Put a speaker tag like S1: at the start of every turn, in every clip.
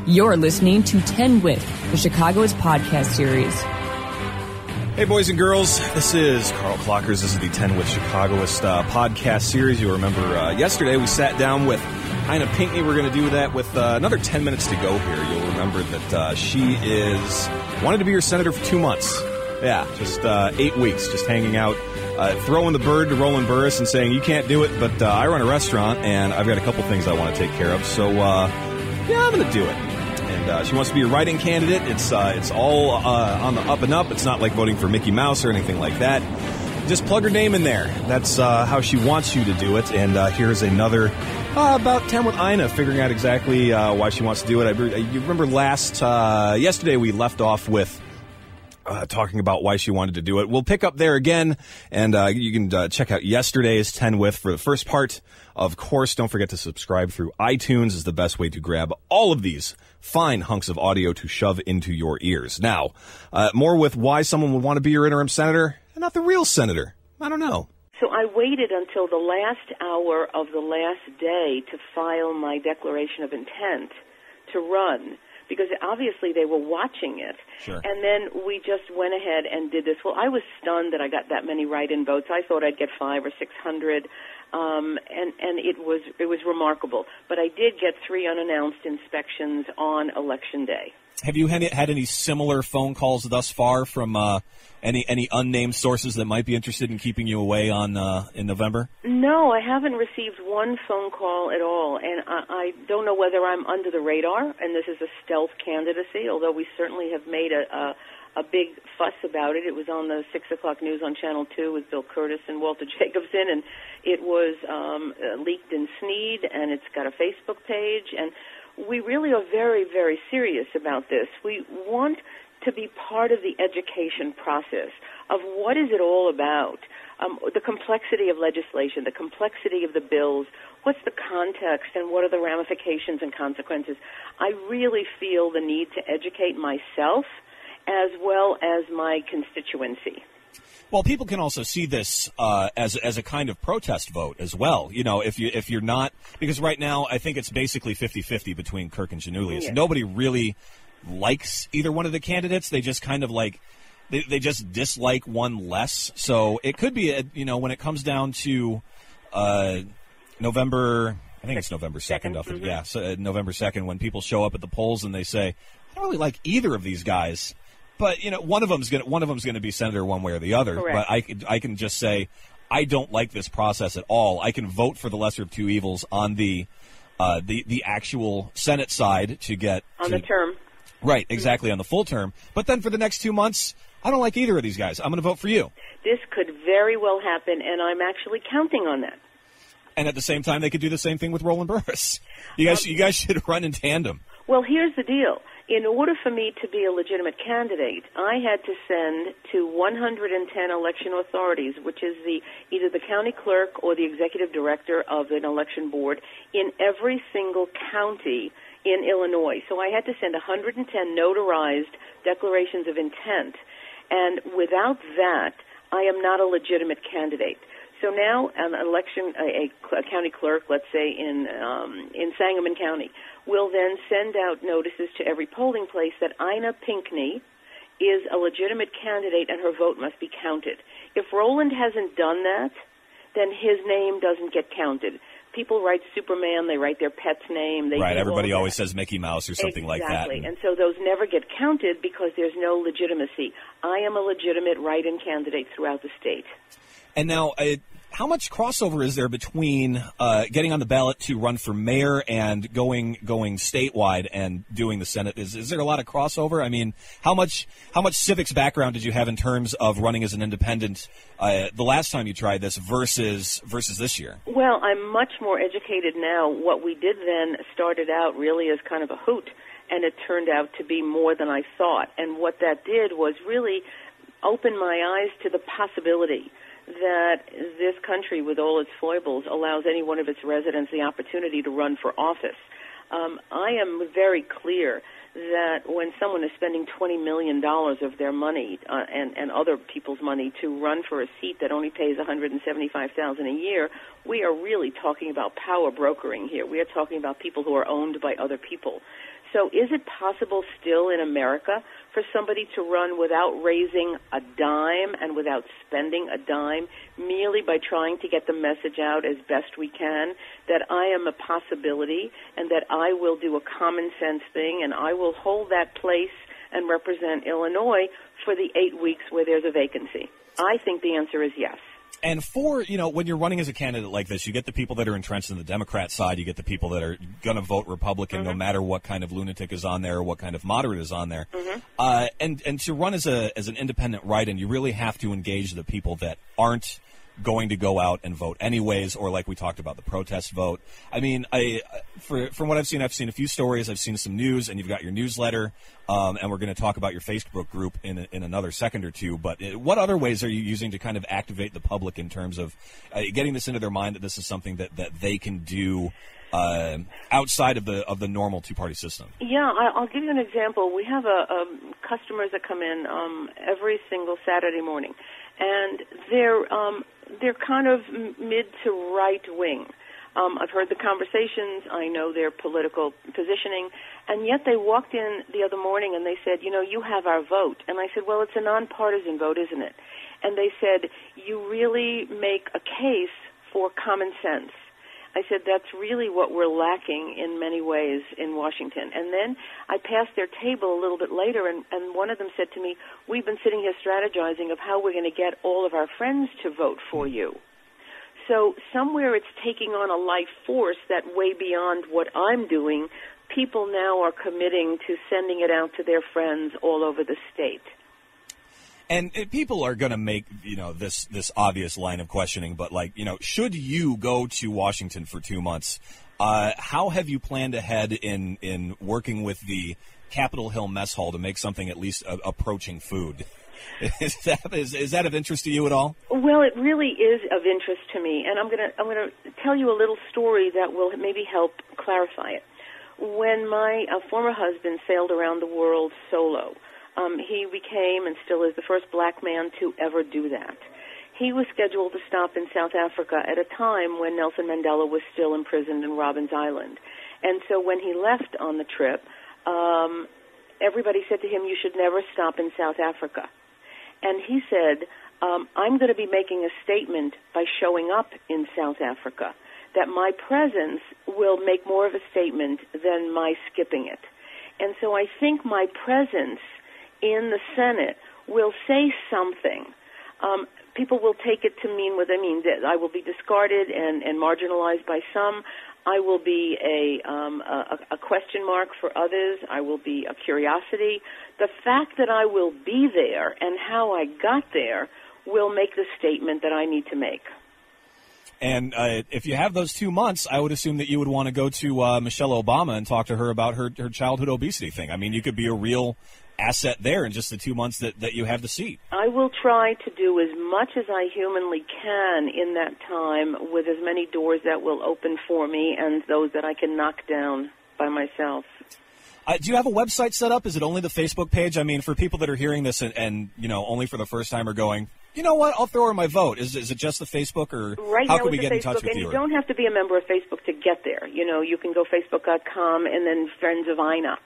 S1: You're listening to 10With, the chicagoist podcast series.
S2: Hey, boys and girls, this is Carl Clockers. This is the 10With chicagoist podcast series. You'll remember yesterday we sat down with Ina Pinkney. We're going to do that with another 10 minutes to go here. You'll remember that she wanted to be your senator for 2 months. Yeah, just 8 weeks, just hanging out, throwing the bird to Roland Burris and saying, you can't do it, but I run a restaurant, and I've got a couple things I want to take care of, so yeah, I'm going to do it. And she wants to be a write-in candidate. It's all on the up and up. It's not like voting for Mickey Mouse or anything like that. Just plug her name in there. That's how she wants you to do it. And here's another about 10 with Ina, figuring out exactly why she wants to do it. You remember yesterday we left off with talking about why she wanted to do it. We'll pick up there again, and you can check out yesterday's 10 with for the first part. Of course, don't forget to subscribe through iTunes is the best way to grab all of these fine hunks of audio to shove into your ears. Now, more with why someone would want to be your interim senator and not the real senator. I don't know.
S3: So I waited until the last hour of the last day to file my declaration of intent to run, because obviously they were watching it.
S2: Sure.
S3: And then we just went ahead and did this. Well, I was stunned that I got that many write-in votes. I thought I'd get 500 or 600, and it was remarkable. But I did get 3 unannounced inspections on Election Day.
S4: Have you had any similar phone calls thus far from any unnamed sources that might be interested in keeping you away in November?
S3: No, I haven't received one phone call at all, and I don't know whether I'm under the radar, and this is a stealth candidacy, although we certainly have made a big fuss about it. It was on the 6 o'clock news on Channel 2 with Bill Curtis and Walter Jacobson, and it was leaked in Sneed, and it's got a Facebook page, and we really are very, very serious about this. We want to be part of the education process of what is it all about, the complexity of legislation, the complexity of the bills, what's the context, and what are the ramifications and consequences. I really feel the need to educate myself as well as my constituency.
S4: Well, people can also see this as a kind of protest vote as well. You know, if you're not, because right now I think it's basically 50-50 between Kirk and Janulius.
S3: Yes.
S4: Nobody really likes either one of the candidates. They just kind of like they just dislike one less. So it could be when it comes down to November, I think it's November 2nd.
S3: Mm-hmm.
S4: Yeah, so, November 2nd, when people show up at the polls and they say, I don't really like either of these guys. But one of them's gonna be senator one way or the other.
S3: Correct.
S4: But I can just say I don't like this process at all. I can vote for the lesser of two evils on the actual Senate side to get
S3: the term.
S4: Right, exactly, on the full term. But then for the next 2 months, I don't like either of these guys. I'm going to vote for you.
S3: This could very well happen, and I'm actually counting on that.
S4: And at the same time, they could do the same thing with Roland Burris. You guys should run in tandem.
S3: Well, here's the deal. In order for me to be a legitimate candidate, I had to send to 110 election authorities, which is either the county clerk or the executive director of an election board in every single county in Illinois. So I had to send 110 notarized declarations of intent, and without that, I am not a legitimate candidate. So now an election, a county clerk, let's say in Sangamon County, will then send out notices to every polling place that Ina Pinkney is a legitimate candidate and her vote must be counted. If Roland hasn't done that, then his name doesn't get counted. People write Superman, they write their pet's name.
S4: Right, everybody always says Mickey Mouse or something like that.
S3: Exactly, and so those never get counted because there's no legitimacy. I am a legitimate write-in candidate throughout the state.
S4: And now, how much crossover is there between getting on the ballot to run for mayor and going statewide and doing the Senate? Is there a lot of crossover? I mean, how much civics background did you have in terms of running as an independent the last time you tried this versus this year?
S3: Well, I'm much more educated now. What we did then started out really as kind of a hoot, and it turned out to be more than I thought. And what that did was really open my eyes to the possibility that this country, with all its foibles, allows any one of its residents the opportunity to run for office. I am very clear that when someone is spending $20 million of their money and other people's money to run for a seat that only pays $175,000 a year, we are really talking about power brokering here. We are talking about people who are owned by other people. So is it possible still in America for somebody to run without raising a dime and without spending a dime, merely by trying to get the message out as best we can that I am a possibility and that I will do a common sense thing and I will hold that place and represent Illinois for the 8 weeks where there's a vacancy? I think the answer is yes.
S4: And when you're running as a candidate like this, you get the people that are entrenched in the Democrat side, you get the people that are going to vote Republican no matter what kind of lunatic is on there or what kind of moderate is on there. And to run as an independent write-in, you really have to engage the people that aren't going to go out and vote anyways, or like we talked about, the protest vote. I mean, from what I've seen a few stories, I've seen some news, and you've got your newsletter, and we're going to talk about your Facebook group in another second or two. But what other ways are you using to kind of activate the public in terms of getting this into their mind that this is something that they can do outside of the normal two-party system?
S3: Yeah, I'll give you an example. We have customers that come in every single Saturday morning, and they're kind of mid to right wing. I've heard the conversations. I know their political positioning, and yet they walked in the other morning and they said, you have our vote. And I said, well, it's a nonpartisan vote, isn't it? And they said, you really make a case for common sense. I said, that's really what we're lacking in many ways in Washington. And then I passed their table a little bit later, and one of them said to me, we've been sitting here strategizing of how we're going to get all of our friends to vote for you. So somewhere it's taking on a life force that way beyond what I'm doing. People now are committing to sending it out to their friends all over the state.
S4: And people are going to make, this obvious line of questioning, but should you go to Washington for 2 months, how have you planned ahead in working with the Capitol Hill mess hall to make something at least approaching food? Is that of interest to you at all?
S3: Well, it really is of interest to me, and I'm gonna tell you a little story that will maybe help clarify it. When my former husband sailed around the world solo, he became and still is the first black man to ever do that. He was scheduled to stop in South Africa at a time when Nelson Mandela was still imprisoned in Robben Island. And so when he left on the trip, everybody said to him, you should never stop in South Africa. And he said, I'm going to be making a statement by showing up in South Africa, that my presence will make more of a statement than my skipping it. And so I think my presence in the Senate will say something. People will take it to mean what they mean. That I will be discarded and marginalized by some. I will be a question mark for others. I will be a curiosity. The fact that I will be there and how I got there will make the statement that I need to make.
S4: And if you have those 2 months, I would assume that you would want to go to Michelle Obama and talk to her about her childhood obesity thing. I mean, you could be a real asset there in just the 2 months that you have the seat.
S3: I will try to do as much as I humanly can in that time with as many doors that will open for me and those that I can knock down by myself.
S4: Do you have a website set up? Is it only the Facebook page? I mean, for people that are hearing this and only for the first time are going, you know what, I'll throw in my vote. Is it just the Facebook, or
S3: right
S4: how
S3: now
S4: can we get in touch with you?
S3: And you don't have to be a member of Facebook to get there. You can go facebook.com and then Friends of Ina,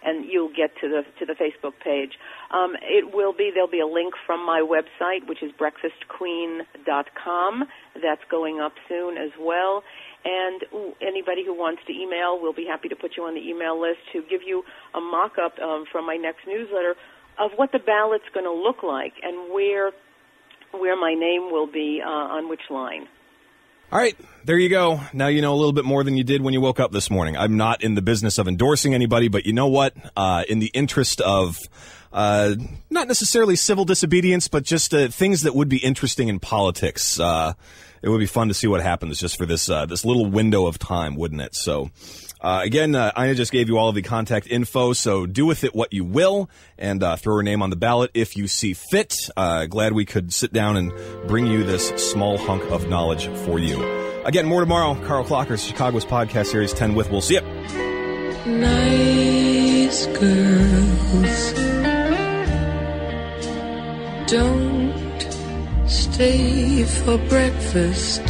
S3: and you'll get to the Facebook page. There'll be a link from my website, which is breakfastqueen.com. That's going up soon as well. And anybody who wants to email, we'll be happy to put you on the email list to give you a mock-up from my next newsletter of what the ballot's going to look like and where my name will be on which line.
S2: All right, there you go. Now you know a little bit more than you did when you woke up this morning. I'm not in the business of endorsing anybody, but you know what? In the interest of not necessarily civil disobedience, but just things that would be interesting in politics, it would be fun to see what happens just for this little window of time, wouldn't it? So, again, Ina just gave you all of the contact info, so do with it what you will, and throw her name on the ballot if you see fit. Glad we could sit down and bring you this small hunk of knowledge for you. Again, more tomorrow. Carl Clocker's Chicagoist podcast series 10 with. We'll see you.
S5: Night. these girls don't stay for breakfast.